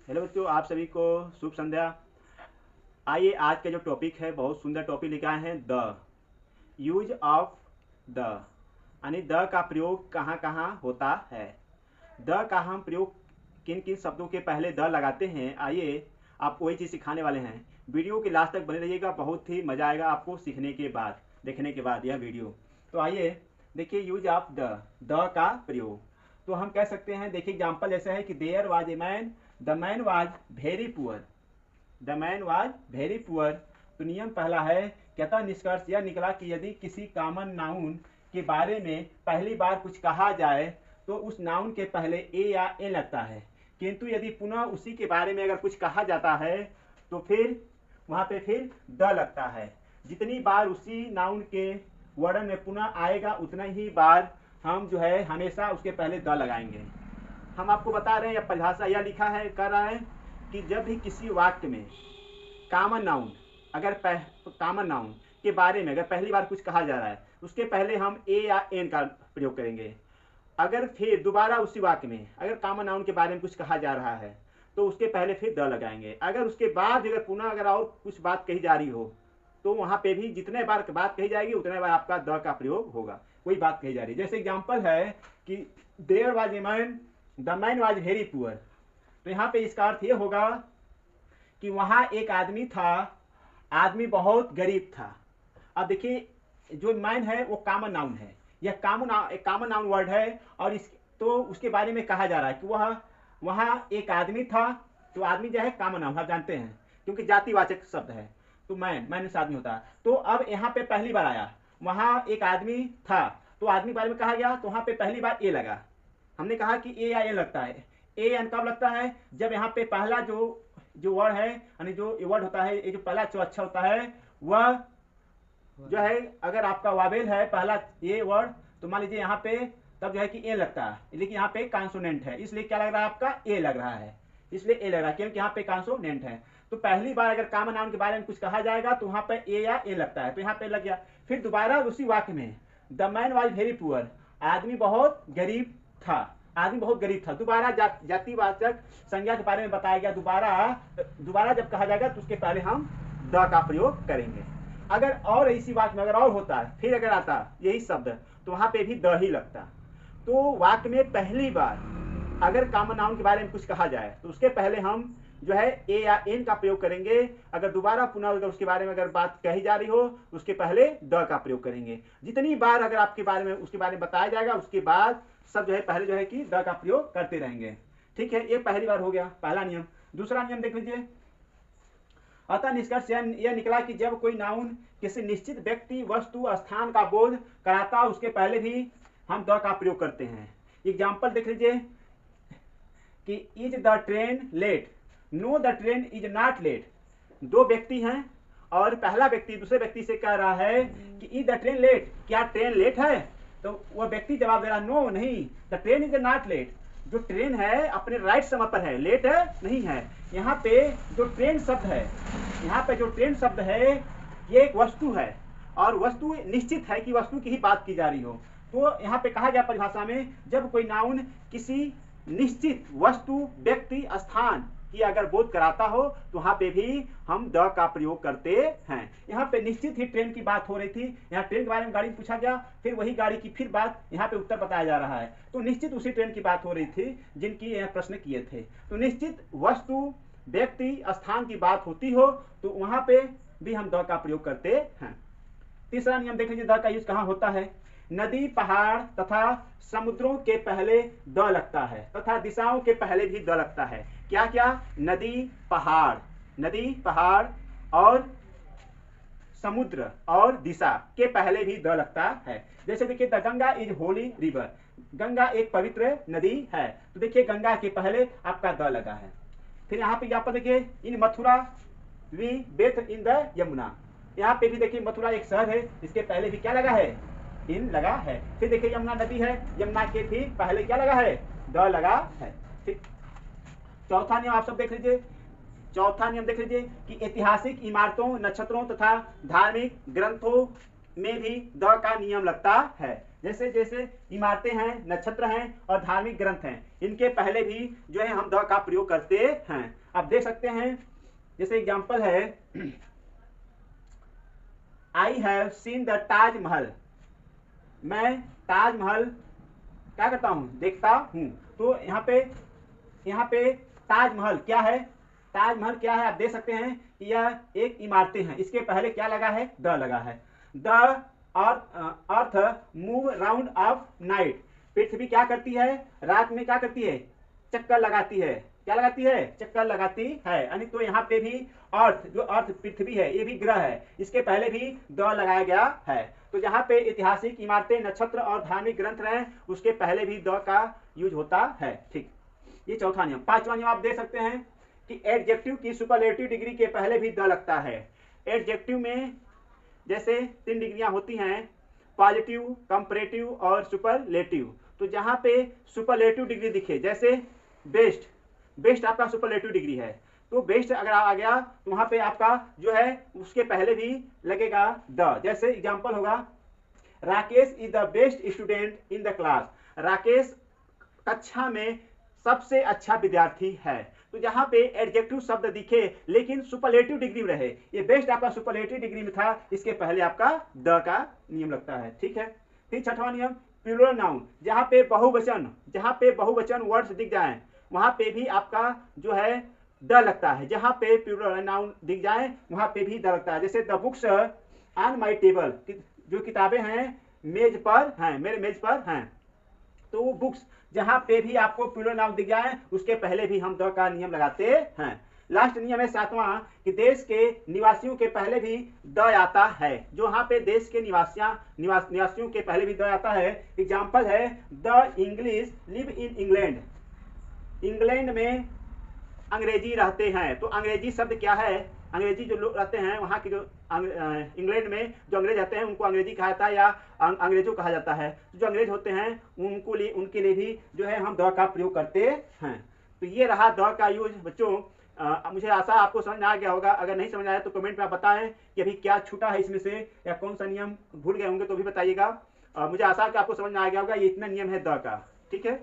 Hello बच्चों, आप सभी को शुभ संध्या। आइए, आज का जो टॉपिक है बहुत सुंदर टॉपिक लिखा है द यूज ऑफ द, यानी द का प्रयोग कहाँ कहाँ होता है। द का हम प्रयोग किन किन शब्दों के पहले द लगाते हैं, आइए आपको वही चीज़ सिखाने वाले हैं। वीडियो के लास्ट तक बने रहिएगा, बहुत ही मज़ा आएगा आपको सीखने के बाद, देखने के बाद यह वीडियो। तो आइए देखिए, यूज ऑफ द का प्रयोग। तो हम कह सकते हैं, देखिए एग्जाम्पल ऐसा है कि there was a man, the man was very poor, the man was very poor. तो नियम पहला है, कहता निष्कर्ष यह निकला कि यदि किसी कॉमन नाउन के बारे में पहली बार कुछ कहा जाए तो उस नाउन के पहले ए या ए लगता है, किंतु यदि पुनः उसी के बारे में अगर कुछ कहा जाता है तो फिर वहाँ पे फिर द लगता है। जितनी बार उसी नाउन के वर्णन में पुनः आएगा उतना ही बार हम जो है हमेशा उसके पहले द लगाएंगे। हम आपको बता रहे हैं, या परिभाषा यह लिखा है, कर रहा है कि जब भी किसी वाक्य में कॉमन नाउन, अगर कॉमन नाउन के बारे में अगर पहली बार कुछ कहा जा रहा है उसके पहले हम ए या एन का प्रयोग करेंगे। अगर फिर दोबारा उसी वाक्य में अगर कॉमन नाउन के बारे में कुछ कहा जा रहा है तो उसके पहले फिर द लगाएंगे। अगर उसके बाद अगर पुनः अगर और कुछ बात कही जा रही हो तो वहाँ पे भी जितने बार बात कही जाएगी उतने बार आपका द का प्रयोग होगा, कोई बात कही जा रही है। जैसे एग्जाम्पल है कि there was a man, the man was very poor. तो यहाँ पे इसका अर्थ ये होगा कि वहाँ एक आदमी था, आदमी बहुत गरीब था। अब देखिए, जो मैन है वो कॉमन नाउन है, यह कॉमन नाउन वर्ड है, और इस तो उसके बारे में कहा जा रहा है कि वहाँ एक आदमी था। तो आदमी जो है कॉमन नाउन, आप जानते हैं, क्योंकि जातिवाचक शब्द है। तो मैन से आदमी होता है। तो अब यहाँ पे पहली बार आया, वहाँ एक आदमी था, तो आदमी के बारे में कहा गया, तो वहाँ पे पहली बार ए लगा। हमने कहा कि ए या ए लगता है। ए एन कब लगता है? जब यहाँ पे पहला जो वर्ड है, यानी जो वर्ड होता है, ये जो पहला जो अच्छा होता है वह जो है, अगर आपका वावेल है पहला ये वर्ड, तो मान लीजिए यहाँ पे तब जो है कि ए लगता है, लेकिन यहाँ पे कॉन्सोनेंट है, इसलिए क्या लग रहा है आपका ए लग रहा है, इसलिए ए लग रहा है क्योंकि यहाँ पे कॉन्सोनेंट है। तो पहली बार अगर कॉमन नाउन के बारे में कुछ कहा जाएगा तो वहाँ पे ए या ए लगता है, तो यहाँ पे लग गया। फिर दोबारा उसी वाक्य में the man was very poor, आदमी बहुत गरीब था, आदमी बहुत गरीब था। दोबारा जातिवाचक संज्ञा के बारे में बताया गया, दोबारा जब कहा जाएगा तो उसके पहले हम द का प्रयोग करेंगे। अगर और इसी वाक्य में अगर और होता है, फिर अगर आता यही शब्द, तो वहां पे भी द ही लगता। तो वाक्य में पहली बार अगर कॉमन नाउन के बारे में कुछ कहा जाए तो उसके पहले हम जो है ए या एन का प्रयोग करेंगे। अगर दोबारा पुनः अगर उसके बारे में अगर बात कही जा रही हो उसके पहले द का प्रयोग करेंगे। जितनी बार अगर आपके बारे में उसके बारे में बताया जाएगा उसके बाद सब जो है पहले जो है कि द का प्रयोग करते रहेंगे। ठीक है, ये पहली बार हो गया, पहला नियम। दूसरा नियम देख लीजिए। अतः निष्कर्ष यह निकला कि जब कोई नाउन किसी निश्चित व्यक्ति, वस्तु, स्थान का बोध कराता उसके पहले भी हम द का प्रयोग करते हैं। एग्जाम्पल देख लीजिए कि is the train late, no the train is not late. दो व्यक्ति हैं और पहला व्यक्ति दूसरे व्यक्ति से कह रहा है कि इज द ट्रेन लेट, क्या ट्रेन लेट है? तो वह व्यक्ति जवाब दे रहा नो नहीं, the train is not late. जो ट्रेन है अपने राइट समय पर है, लेट है नहीं है। यहाँ पे जो ट्रेन शब्द है, यहाँ पे जो ट्रेन शब्द है ये एक वस्तु है, और वस्तु निश्चित है कि वस्तु की ही बात की जा रही हो। तो यहाँ पे कहा गया परिभाषा में, जब कोई नाउन किसी निश्चित वस्तु, व्यक्ति, स्थान की अगर बोध कराता हो तो वहां पे भी हम द का प्रयोग करते हैं। यहाँ पे निश्चित ही ट्रेन की बात हो रही थी, यहाँ ट्रेन के बारे में गाड़ी पूछा गया, फिर वही गाड़ी की फिर बात यहाँ पे उत्तर बताया जा रहा है। तो निश्चित उसी ट्रेन की बात हो रही थी जिनकी यह प्रश्न किए थे। तो निश्चित वस्तु, व्यक्ति, स्थान की बात होती हो तो वहां पे भी हम द का प्रयोग करते हैं। तीसरा नियम देख लीजिए, द का यूज कहाँ होता है। नदी, पहाड़ तथा समुद्रों के पहले द लगता है तथा दिशाओं के पहले भी द लगता है। क्या क्या? नदी, पहाड़ और समुद्र और दिशा के पहले भी द लगता है। जैसे देखिए, the Ganga is Holi river, Ganga एक पवित्र नदी है, तो देखिए गंगा के पहले आपका द लगा है। फिर यहाँ पे देखिए, in Mathura we bathe in the Yamuna, यहाँ पे भी देखिए मथुरा एक शहर है, इसके पहले भी क्या लगा है? इन लगा है। फिर देखिए यमुना नदी है, यमुना के भी पहले क्या लगा है? द लगा है। ठीक, चौथा नियम आप सब देख लीजिए। चौथा नियम देख लीजिए कि ऐतिहासिक इमारतों, नक्षत्रों तथा धार्मिक ग्रंथों में भी द का नियम लगता है। जैसे जैसे इमारतें हैं, नक्षत्र हैं और धार्मिक ग्रंथ हैं, इनके पहले भी जो है हम द का प्रयोग करते हैं। आप देख सकते हैं, जैसे एग्जाम्पल है, I have seen the Taj Mahal, मैं ताजमहल क्या करता हूँ, देखता हूँ। तो यहाँ पे ताजमहल क्या है, ताजमहल क्या है, आप देख सकते हैं कि यह एक इमारतें हैं, इसके पहले क्या लगा है, द लगा है। The earth move round of night, पृथ्वी क्या करती है, रात में क्या करती है, चक्कर लगाती है, क्या लगाती है, चक्कर लगाती है। यानी तो यहाँ पे भी अर्थ, जो अर्थ पृथ्वी है, ये भी ग्रह है, इसके पहले भी द लगाया गया है। तो जहाँ पे ऐतिहासिक इमारतें, नक्षत्र और धार्मिक ग्रंथ रहे, उसके पहले भी द का यूज होता है। ठीक, ये चौथा नियम। पांचवा नियम आप देख सकते हैं कि एडजेक्टिव की सुपरलेटिव डिग्री के पहले भी द लगता है। एडजेक्टिव में जैसे 3 डिग्रियां होती हैं, पॉजिटिव, कंपैरेटिव और सुपरलेटिव। तो जहां पे सुपरलेटिव डिग्री दिखे, जैसे बेस्ट, बेस्ट आपका सुपरलेटिव डिग्री है, तो बेस्ट अगर आ गया तो वहां पे आपका जो है उसके पहले भी लगेगा द। जैसे एग्जांपल होगा, Rakesh is the best student in the class, Rakesh कक्षा में सबसे अच्छा विद्यार्थी है। तो जहां पे एडजेक्टिव शब्द दिखे लेकिन सुपरलेटिव डिग्री में रहे, ये बेस्ट आपका सुपरलेटिव डिग्री में था, इसके पहले आपका द का नियम लगता है। ठीक है। फिर छठवां नियम, प्लूरल नाउन, जहां पे बहुवचन वर्ड्स दिख जाए वहां पे भी आपका जो है द लगता है। जहां पे प्लूरल नाउन दिख जाए वहां पे भी द लगता है। जैसे the books on my table, जो किताबें हैं मेज पर हैं, मेरे मेज पर हैं, तो वो बुक्स, जहां पे भी आपको प्लूरल नाउन दिख जाए उसके पहले भी हम द का नियम लगाते हैं। लास्ट नियम है सातवां, कि देश के निवासियों के पहले भी द आता है। जो वहां पे देश के निवासियों के पहले भी द आता है। एग्जांपल है, the English live in England, England में अंग्रेजी रहते हैं। तो अंग्रेजी शब्द क्या है, अंग्रेजी जो लोग रहते हैं वहाँ के, जो इंग्लैंड में जो अंग्रेज रहते हैं उनको अंग्रेजी कहा जाता है या अंग्रेजों कहा जाता है। जो अंग्रेज होते हैं उनके लिए भी जो है हम द का प्रयोग करते हैं। तो ये रहा द का यूज। बच्चों मुझे आशा आपको समझ में आ गया होगा। अगर नहीं समझ आया तो कमेंट में आप बताएं कि अभी क्या छूटा है इसमें से, या कौन सा नियम भूल गए होंगे तो भी बताइएगा। मुझे आशा है कि आपको समझ में आ गया होगा। ये इतना नियम है द का। ठीक है।